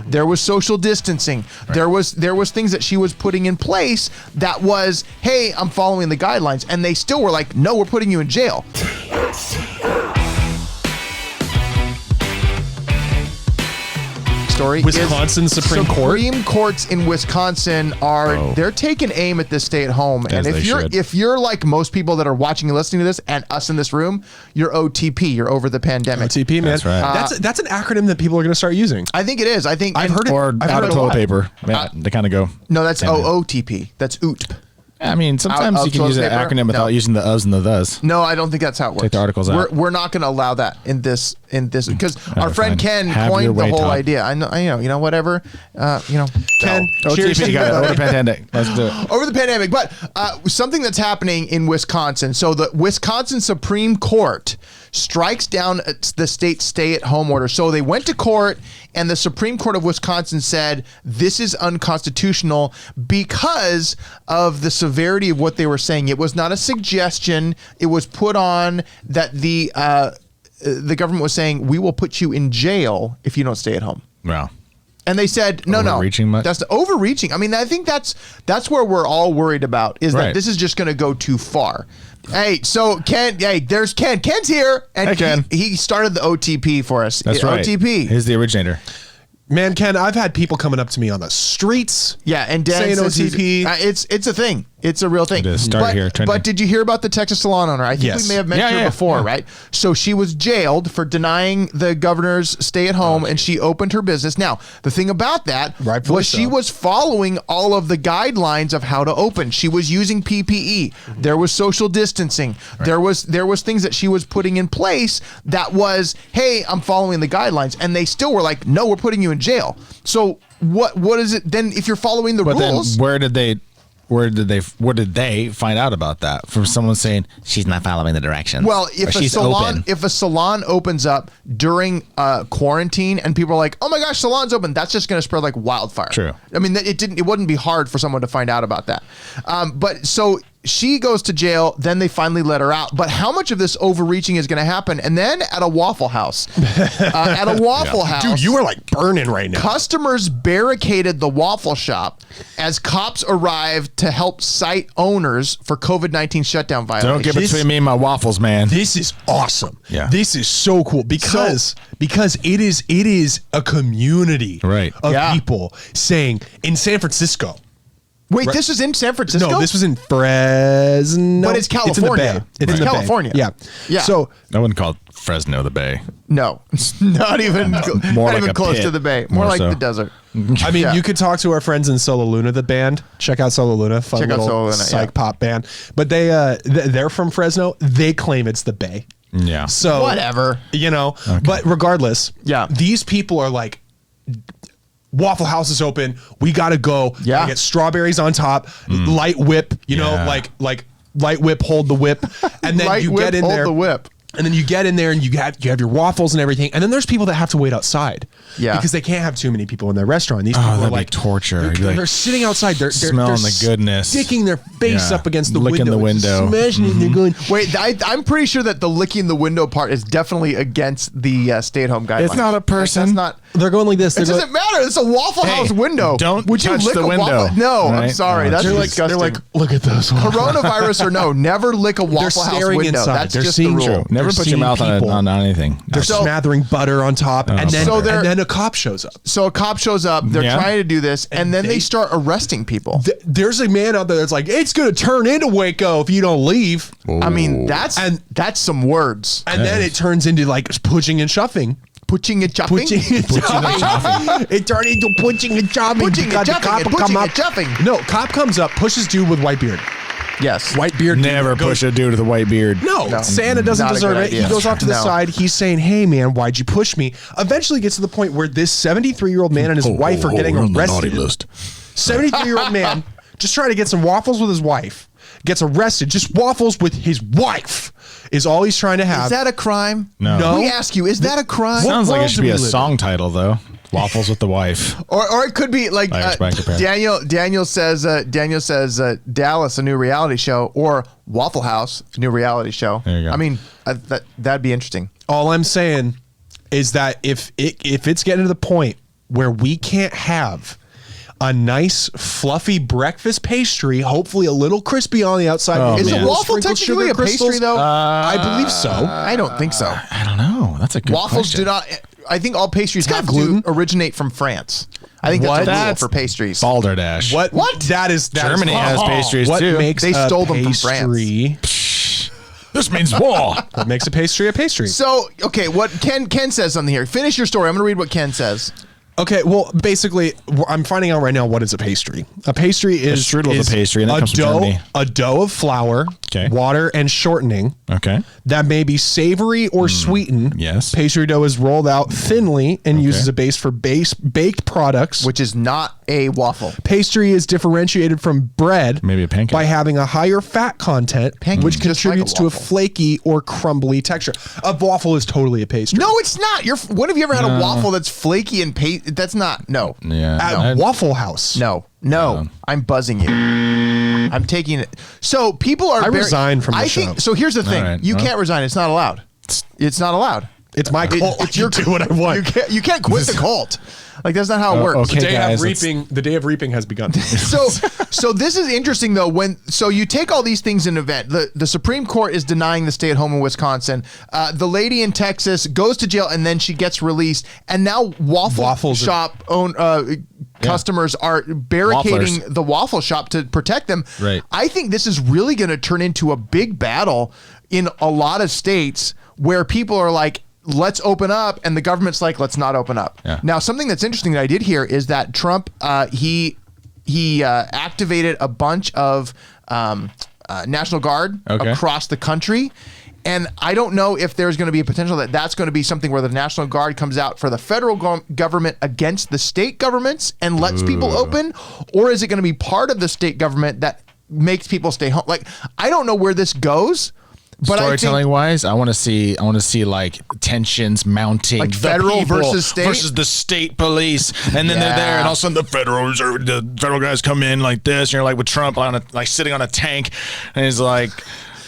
There was social distancing. Right. There was things that she was putting in place that was, hey, I'm following the guidelines. And they still were like, no, we're putting you in jail. Wisconsin Supreme Court. Supreme Courts in Wisconsin are they're taking aim at this stay at home. And if you're like most people that are watching and listening to this and us in this room, you're OTP. You're over the pandemic. OTP, man. That's right. That's an acronym that people are going to start using. I think it is. I think I've heard it. Or out of toilet paper. Yeah, they kind of go. No, that's OOTP. That's OOTP. I mean, sometimes you can use an acronym without using the us and the thes. No, I don't think that's how it works. Take the articles out. We're not going to allow that in this because our friend Ken Have coined your the way, whole Todd. idea. I know, whatever. Ken, cheers OTP, to you got it. that. Over the pandemic. Let's do it. Over the pandemic, but something that's happening in Wisconsin. So the Wisconsin Supreme Court strikes down the state stay-at-home order. So they went to court, and the Supreme Court of Wisconsin said this is unconstitutional because of the severity of what they were saying. It was not a suggestion. It was put on that the government was saying, we will put you in jail if you don't stay at home. Wow. And they said, no, overreaching much? That's overreaching. I mean, I think that's where we're all worried about is that this is just going to go too far. Hey, so Ken, there's Ken. Ken's here, and hey, Ken. He started the OTP for us. That's right. OTP. He's the originator. Man, Ken, I've had people coming up to me on the streets. Yeah, and Dan saying says OTP. It's a thing. It's a real thing. It is. Start here. But did you hear about the Texas salon owner? I think we may have mentioned her before, right? So she was jailed for denying the governor's stay at home, and she opened her business. Now, the thing about that was she was following all of the guidelines of how to open. She was using PPE. There was social distancing. Right. There was things that she was putting in place that was, hey, I'm following the guidelines, and they still were like, no, we're putting you in jail. So what is it then if you're following the rules? Then where did they find out about that? From someone saying she's not following the directions. Well, if a salon opens up during quarantine and people are like, "Oh my gosh, salon's open," that's just going to spread like wildfire. True. I mean, it wouldn't be hard for someone to find out about that. But so she goes to jail, then they finally let her out. But how much of this overreaching is going to happen? And then at a Waffle House, House, dude, you are like burning right now. Customers barricaded the waffle shop as cops arrived to help cite owners for COVID-19 shutdown violations. Don't get between me and my waffles, man. This is awesome. Yeah. This is so cool because it is a community of people saying in San Francisco. Wait, this is in San Francisco? No, this was in Fresno. But it's California. It's in California. Yeah. So I wouldn't call Fresno the Bay. No, it's not even close to the Bay. More like the desert. I mean, you could talk to our friends in Solo Luna, the band. Check out Solo Luna, fun little psych pop band. But they're from Fresno. They claim it's the Bay. Yeah. So whatever, Okay. But regardless, these people are like, Waffle House is open. We gotta go. Yeah. Get strawberries on top. Light whip. Like light whip. Hold the whip. And then you get in there. Hold the whip. And then you get in there and you have your waffles and everything. And then there's people that have to wait outside. Yeah. Because they can't have too many people in their restaurant. These people are like torture. They're sitting outside. They're smelling the goodness. Sticking their face up against the licking window. The window. Smashing it. They're going. Wait, I'm pretty sure that the licking the window part is definitely against the stay-at-home guidelines. It's not a person. That's not. They're going like this. It doesn't matter. It's a Waffle House window. Would you lick the window? No, I'm sorry. That's disgusting. They're like, look at this. Coronavirus or no, never lick a Waffle House window. That's just the rule. Never put your mouth on anything. They're smathering butter on top, and then a cop shows up. So a cop shows up. They're trying to do this, and then they start arresting people. There's a man out there that's like, it's going to turn into Waco if you don't leave. I mean, that's some words. And then it turns into like pushing and shoving. Pushing and chopping? It turned into pushing and chopping. Pushing and chopping. No, cop comes up, pushes dude with white beard. Yes. White beard. Never push a dude with a white beard. No, Santa doesn't deserve it. He goes off to the side. He's saying, hey, man, why'd you push me? Eventually gets to the point where this 73-year-old man and his wife are getting arrested. 73-year-old man just trying to get some waffles with his wife. Gets arrested. Just waffles with his wife is all he's trying to have. Is that a crime? No. We ask you, is that a crime? Sounds like it should be a song title, though. Waffles with the wife. Or it could be like Daniel says Dallas, a new reality show, or Waffle House, a new reality show. There you go. I mean, that'd be interesting. All I'm saying is that if it's getting to the point where we can't have a nice fluffy breakfast pastry, hopefully a little crispy on the outside. Is a waffle technically a pastry though? I believe so. I don't think so. I don't know. That's a good Waffles question. do not. I think all pastries have to originate from France. I think that's a rule for pastries. Balderdash. What? That is Germany has pastries what too. Makes they stole them from France. This means war. What makes a pastry a pastry? So, okay, what Ken says something here. Finish your story. I'm going to read what Ken says. Okay, well, basically, I'm finding out right now what is a pastry. A pastry is strudel is a pastry, and that comes from Germany. A dough of flour, water, and shortening. Okay. That may be savory or sweetened. Yes. Pastry dough is rolled out thinly and used as a base for baked products, which is not a waffle. Pastry is differentiated from bread, maybe a pancake, by having a higher fat content, which contributes to a flaky or crumbly texture. A waffle is totally a pastry. No, it's not. When have you ever had a waffle that's flaky and that's not. No. Yeah. At Waffle House. No. I'm buzzing you. I'm taking it. So people are. I resign from the show. So here's the thing. You can't resign. It's not allowed. It's not allowed. It's my cult. It's your do what I want. You can't quit the cult. Like that's not how it works. Okay, the day of reaping has begun. So this is interesting though. So you take all these things in event. The Supreme Court is denying the stay at home in Wisconsin. The lady in Texas goes to jail and then she gets released. And now waffle shop customers are barricading the waffle shop to protect them. Right. I think this is really going to turn into a big battle in a lot of states where people are like, let's open up, and the government's like, let's not open up. Yeah. Now, something that's interesting that I did hear is that Trump, he activated a bunch of National Guard across the country. And I don't know if there's going to be a potential that that's going to be something where the National Guard comes out for the federal government against the state governments and lets people open, or is it going to be part of the state government that makes people stay home? Like, I don't know where this goes. But storytelling wise, I want to see like tensions mounting, like federal versus the state police, and then they're there, and all of a sudden the federal guys come in like this, and you're like with Trump sitting on a tank, and he's like,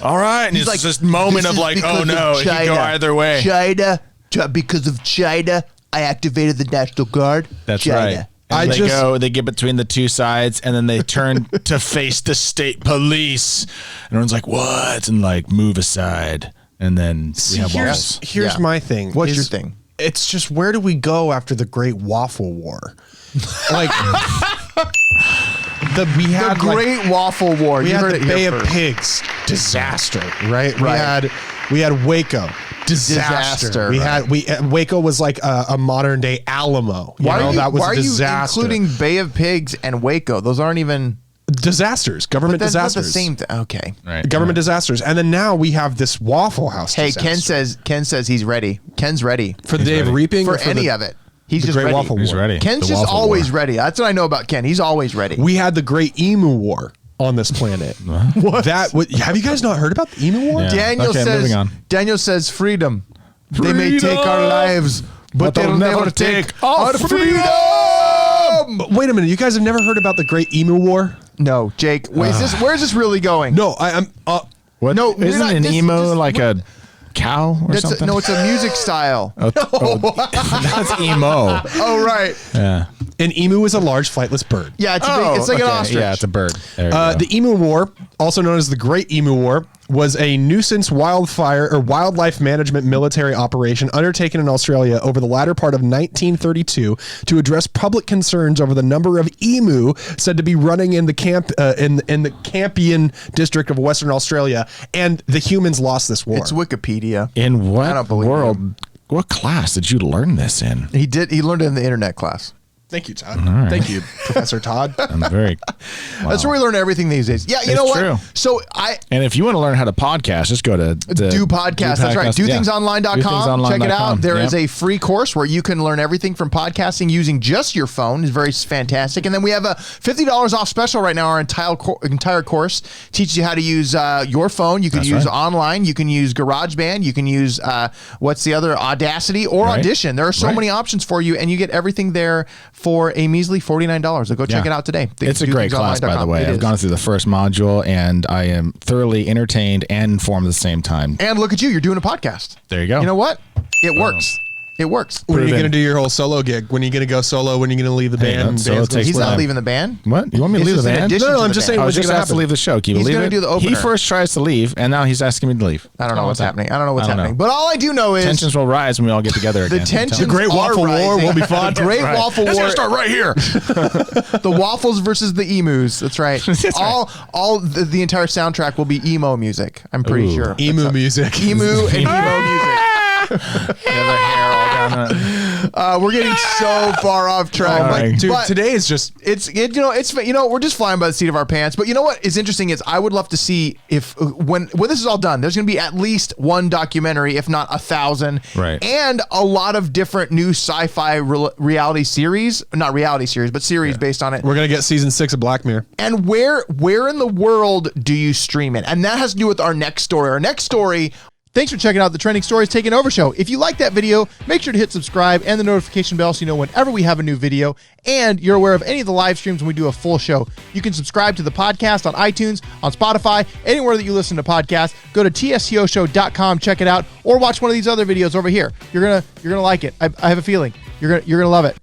all right, and it's like this moment of like, oh no, it could go either way. Because of China, I activated the National Guard. That's right. And they get between the two sides, and then they turn to face the state police. And everyone's like, what? And like, move aside. And then we have waffles. Here's my thing. What's your thing? It's just, where do we go after the Great Waffle War? Like, we had the Great Waffle War. We had the Bay of Pigs disaster, right? We had Waco. Disaster. Waco was like a modern day Alamo. Why are you including Bay of Pigs and Waco? Those aren't even disasters. Government disasters. Not the same thing. Okay. Right. Government disasters. And then now we have this Waffle House disaster. Ken says he's ready. Ken's ready for the day of reaping, for any of it. He's just ready. Waffle War. He's ready. Ken's just always ready. That's what I know about Ken. He's always ready. We had the Great Emu War on this planet. What? Have you guys not heard about the Emu War? Yeah. Daniel says freedom. They may take our lives, but they'll never take our freedom. Wait a minute. You guys have never heard about the Great Emu War? No, Jake. Wait, where's this really going? No, I'm. What? No, isn't an emo like a cow or something? No, it's a music style. That's emo. Oh, right. Yeah. An emu is a large flightless bird. Yeah, it's like an ostrich. Yeah, it's a bird. The Emu War, also known as the Great Emu War, was a nuisance wildlife management military operation undertaken in Australia over the latter part of 1932 to address public concerns over the number of emu said to be running in the Campion district of Western Australia, and the humans lost this war. It's Wikipedia. In what world? What class did you learn this in? He learned it in the internet class. Thank you, Todd. Right. Thank you, Professor Todd. I'm very. Wow. That's where we learn everything these days. Yeah, you know what? True. So and if you want to learn how to podcast, just go to Do Podcast. That's right. DoThingsOnline.com. Check it out. There is a free course where you can learn everything from podcasting using just your phone. It's very fantastic. And then we have a $50 off special right now. Our entire course teaches you how to use your phone. You can use online. You can use GarageBand. You can use what's the other, Audacity or Audition. There are so many options for you, and you get everything there for a measly $49. So go check it out today. It's a great class, by the way. I've gone through the first module, and I am thoroughly entertained and informed at the same time. And look at you. You're doing a podcast. There you go. You know what? It works. It works. When are you going to do your whole solo gig? When are you going to go solo? When are you going to leave the band? He's not leaving the band. What? You want me to leave the band? No, I'm just saying. I just have to leave the show. Can you believe it? Do the opener. He first tries to leave, and now he's asking me to leave. I don't know what's happening. I don't know what's happening. But all I do know is tensions will rise when we all get together again. The tensions. The Great Waffle War will be fun. The Great Waffle War. It's gonna start right here. The waffles versus the emus. That's right. All the entire soundtrack will be emo music. I'm pretty sure. Emu music. Emu and emo music. We're getting so far off track, dude. Today is just we're just flying by the seat of our pants. But you know what is interesting is I would love to see if when this is all done, there's going to be at least one documentary, if not 1,000, right? And a lot of different new sci-fi reality series, not reality series, but series based on it. We're gonna get season 6 of Black Mirror. And where in the world do you stream it? And that has to do with our next story. Our next story. Thanks for checking out the Trending Stories Taking Over show. If you like that video, make sure to hit subscribe and the notification bell so you know whenever we have a new video and you're aware of any of the live streams when we do a full show. You can subscribe to the podcast on iTunes, on Spotify, anywhere that you listen to podcasts. Go to TSTOshow.com, check it out, or watch one of these other videos over here. You're gonna like it. I have a feeling you're gonna love it.